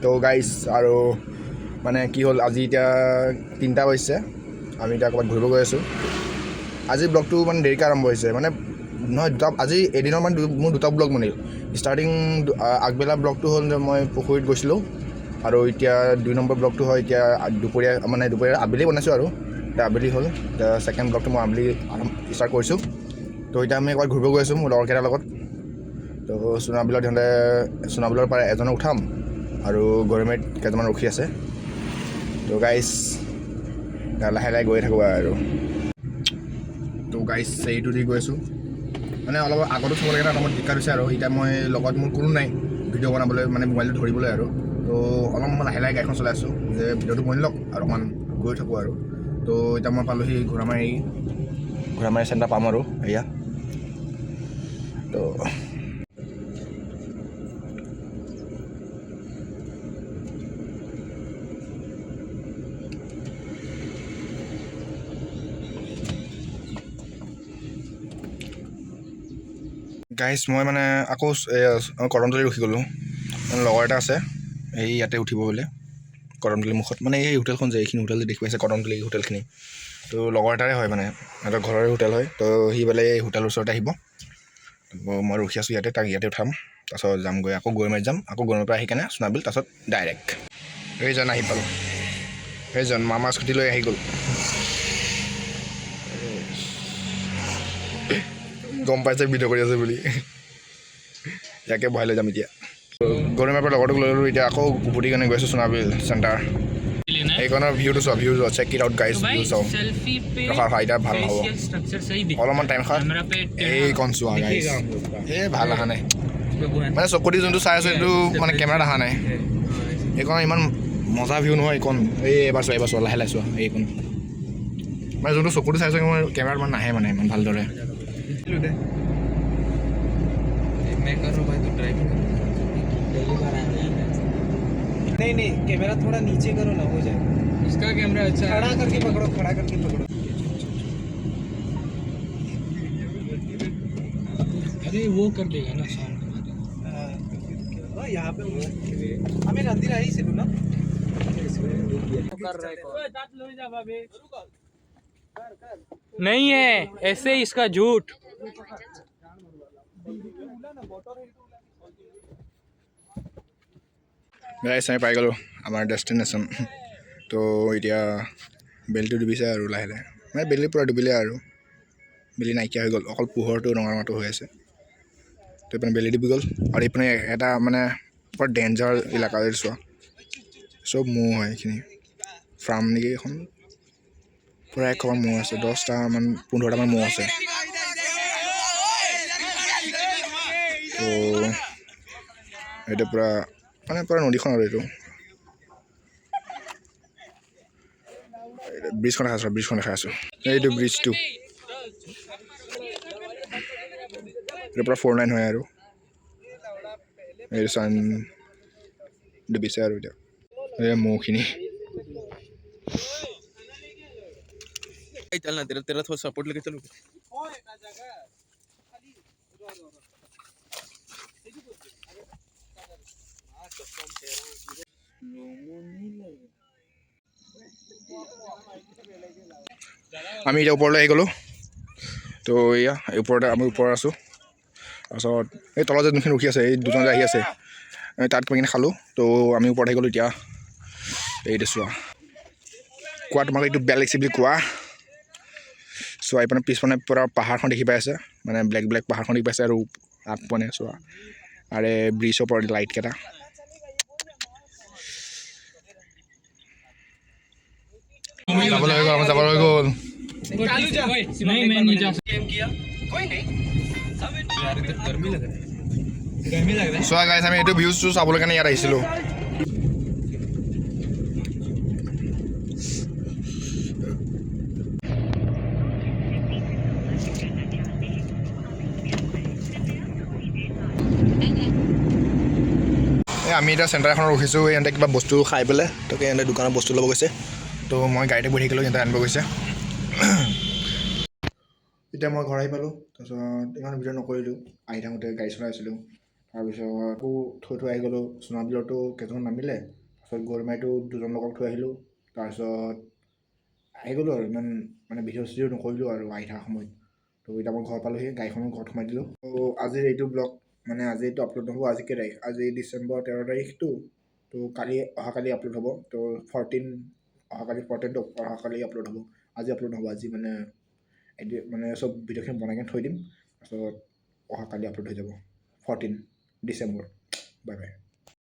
তো গাইজ আৰু মানে কি হ'ল আজি এতিয়া 3টা বাজিছে আমি এতিয়া ক'ৰবাত ঘূৰিব গৈ আছোঁ আজি ব্লগটো মানে দেৰিকৈ আৰম্ভ হৈছে মানে নহয় আজি এদিনৰ মানে মোৰ 2টা ব্লগ বনিল ষ্টাৰ্টিং আগবেলা ব্লগটো হ'ল যে মই পুখুৰীত গৈছিলোঁ আৰু এতিয়া 2 নম্বৰ ব্লগটো হয় এতিয়া দুপৰীয়া আবেলি বনাইছোঁ আৰু এতিয়া আবেলি হ'ল এতিয়া ছেকেণ্ড ব্লগটো মই আবেলি ষ্টাৰ্ট কৰিছোঁ তো এতিয়া আমি ক'ৰবাত ঘূৰিব গৈ আছোঁ মোৰ লগৰকেইটাৰ লগত তো সোণাবিলৰ পৰা এজনক উঠাম আৰু গৰমেট কেইজনমান ৰখি আছে তো গাইজ লাহে লাহে গৈ থাকোঁ আৰু তো গাইজ এইটো দি গৈ আছোঁ মানে অলপ আগতো থ'ব লাগে এটা অলপমান দিগদাৰ হৈছে আৰু এতিয়া মই লগত মোৰ কোনো নাই ভিডিঅ' বনাবলৈ মানে মোবাইলটো ধৰিবলৈ আৰু তো অলপমান লাহে লাহে গাড়ীখন চলাই আছোঁ যে ভিডিঅ'টো বনি লওক আৰু অকণমান গৈ থাকোঁ আৰু তো এতিয়া মই পালোঁহি ঘোঁৰামাৰী চেণ্টাৰ পাম আৰু এয়া তো গাইজ মই মানে আকৌ কদমতলি ৰখি গ'লোঁ মানে লগৰ এটা আছে এই ইয়াতে উঠিব বোলে কদমতলি মুখত মানে এই হোটেলখন যে এইখিনি হোটেল যে দেখি পাইছে কদমতলি হোটেলখিনি তো লগৰ এটাৰে হয় মানে সিহঁতৰ ঘৰৰে হোটেল হয় তো সি বোলে এই হোটেলৰ ওচৰতে আহিব মই ৰখি আছোঁ ইয়াতে তাক ইয়াতে উঠাম তাৰপাছত যামগৈ আকৌ গৰমাৰীত যাম আকৌ গৰমাৰীৰ পৰা আহি কেনে সোণাবিল তাৰপাছত ডাইৰেক্ট এইজন আহি পালোঁ সেইজন মামা স্কুটি লৈ আহি গ'ল গম পাইছে ভিডিঅ' কৰি আছে বুলি ইয়াকে বহাই লৈ যাম এতিয়া গৰমাৰীৰ পৰা লগৰটোক লৈ ল'লোঁ এতিয়া আকৌ উভতি কেনে গৈ আছোঁ সোণাবিল চেণ্টাৰ এইখনৰ ভিউটো চোৱা check it out guys view চাওঁ ৰখা এতিয়া ভাল নহ'ব অলপমান টাইম খা এইকণ চোৱা গাইজ এই ভাল অহা নাই মানে চকুদি যোনটো চাই আছোঁ সেইটো মানে কেমেৰাত অহা নাই এইখন ইমান মজা ভিউ নহয় এইকণ এইবাৰ চোৱা লাহে লাহে চোৱা এইকণ মানে যোনটো চকুদি চাই আছোঁ মই কেমেৰাত ইমান নাহে মানে ইমান ভালদৰে नहीं कैमरा थोड़ा नीचे करो ना हो जाए इसका कैमरा अच्छा खड़ा करके पकड़ो अरे वो कर देगा ना साउंड यहाँ पे हमें नंदी आई से ना नहीं है ऐसे इसका झूठ গাইজ আমি পাই গ'লোঁ আমাৰ ডেষ্টিনেশ্যন তো এতিয়া বেলিটো ডুবিছে আৰু লাহে লাহে মানে বেলি পূৰা ডুবিলে আৰু বেলি নাইকিয়া হৈ গ'ল অকল পোহৰটো ৰঙাটো হৈ আছে তো এইপিনে বেলি ডুবি গ'ল আৰু এইপিনে এটা মানে পূৰা ডেঞ্জাৰ এলেকা চোৱা চব ম'হ হয় এইখিনি ফাৰ্ম নেকি এখন পূৰা এশমান ম'হ আছে 10টামান 15টামান ম'হ আছে তো এইটো পূৰা মানে পূৰা নদীখন আৰু এইটো ব্ৰিজখন দেখাই আছোঁ এইটো ব্ৰিজটো এইটো পূৰা 4-9 হয় আৰু এইটো চান ডুবিছে আৰু এতিয়া এই ম'হখিনি चलना तेरा थोड़ा सपोर्ट लेके चलो আমি এতিয়া ওপৰলৈ আহি গ'লোঁ তো এয়া ওপৰতে আমি ওপৰত আছোঁ তাৰপাছত এই তলত যে যোনখিনি ৰখি আছে এই দুজন যে আহি আছে তাত গৈ কিনে খালোঁ তো আমি ওপৰত আহি গ'লোঁ এতিয়া এইটো চোৱা কোৱা তোমালোকে এইটো বেয়া লাগিছে বুলি কোৱা চোৱা এইপিনে পিছপিনে পূৰা পাহাৰখন দেখি পাই আছে মানে ব্লেক পাহাৰখন দেখি পাইছে আৰু আগপিনে চোৱা আৰু ব্ৰিজৰ ওপৰত লাইটকেইটা যাবলৈ হৈ গ'ল চোৱা গাইজ আমি এইটো ভিউজটো চাবলৈ কাৰণে ইয়াত আহিছিলোঁ আমি এতিয়া চেণ্টাৰ এখনত ৰখিছোঁ ইহঁতে কিবা বস্তু খাই পেলাই তো ইহঁতে দোকানত বস্তু ল'ব গৈছে তো মই গাড়ীতে বহি থাকিলোঁ ইহঁতে আনিব গৈছে এতিয়া মই ঘৰ আহি পালোঁ তাৰপিছত ইমান ভিডিঅ' নকৰিলোঁ আহি থাকোঁতে গাড়ী চলাই আছিলোঁ তাৰপিছত আকৌ থৈ আহি গ'লোঁ সোণাবিলতো কেইজনমান নামিলে তাৰপিছত গৰমাইতো দুজন লগক থৈ আহিলোঁ তাৰপিছত আহি গ'লোঁ আৰু ইমান মানে ভিডিঅ' চিডিঅ' নকৰিলোঁ আৰু আহি থকা সময়ত তো এতিয়া মই ঘৰ পালোঁহি গাড়ীখনো ঘৰত সোমাই দিলোঁ তো আজিৰ এইটো ব্লগ মানে আজি এইটো আপলোড নহ'ব আজি কেই তাৰিখ আজি ডিচেম্বৰ 13 তাৰিখটো তো অহাকালি আপলোড হ'ব তো 14 14টো অহাকালি আপলোড হ'ব আজি আপলোড নহ'ব আজি মানে চব ভিডিঅ'খিনি বনাই কিনে থৈ দিম তাৰপিছত অহাকালি আপলোড হৈ যাব 14 ডিচেম্বৰ বাই বাই